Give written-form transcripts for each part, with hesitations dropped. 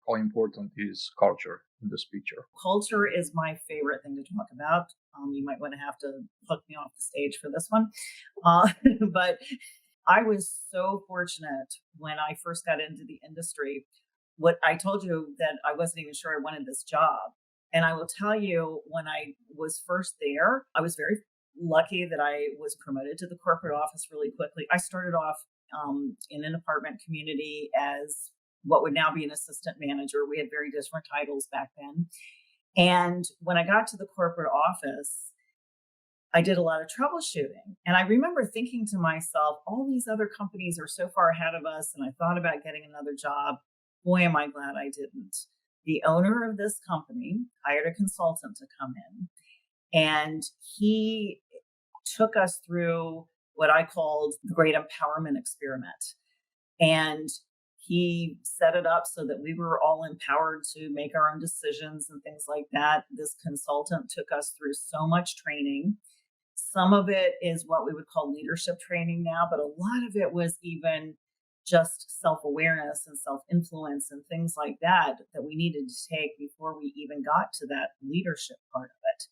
how important is culture in this picture? Culture is my favorite thing to talk about. You might want to have to hook me off the stage for this one. Uh, but I was so fortunate when I first got into the industry. What I told you that I wasn't even sure I wanted this job. And I will tell you, when I was first there, I was very lucky that I was promoted to the corporate office really quickly. I started off in an apartment community as what would now be an assistant manager. We had very different titles back then. And when I got to the corporate office, I did a lot of troubleshooting. And I remember thinking to myself, all these other companies are so far ahead of us. And I thought about getting another job. Boy, am I glad I didn't. The owner of this company hired a consultant to come in, and he took us through what I called the great empowerment experiment. And he set it up so that we were all empowered to make our own decisions and things like that. This consultant took us through so much training. Some of it is what we would call leadership training now, but a lot of it was even just self awareness and self influence and things like that that we needed to take before we even got to that leadership part of it.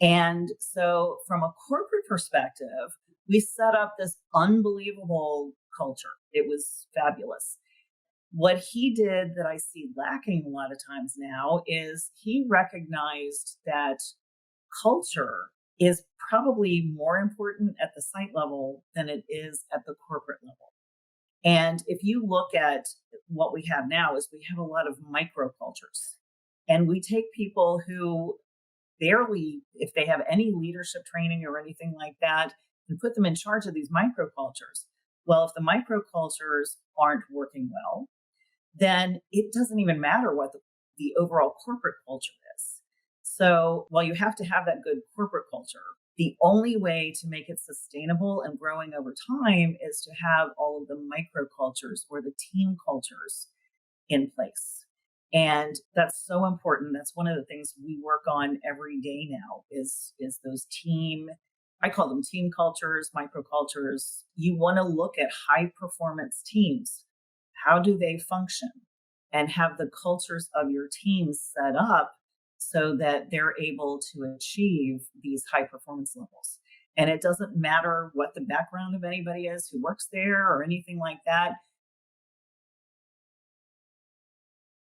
And so, from a corporate perspective, we set up this unbelievable culture. It was fabulous. What he did that I see lacking a lot of times now is he recognized that culture is probably more important at the site level than it is at the corporate level. And if you look at what we have now is we have a lot of microcultures, and we take people who barely, if they have any leadership training or anything like that, and put them in charge of these microcultures. Well, if the microcultures aren't working well, then it doesn't even matter what the overall corporate culture is. So while you have to have that good corporate culture, the only way to make it sustainable and growing over time is to have all of the microcultures or the team cultures in place. And that's so important. That's one of the things we work on every day now is those team, I call them team cultures, microcultures. You want to look at high performance teams. How do they function? And have the cultures of your teams set up so that they're able to achieve these high performance levels. And it doesn't matter what the background of anybody is who works there or anything like that.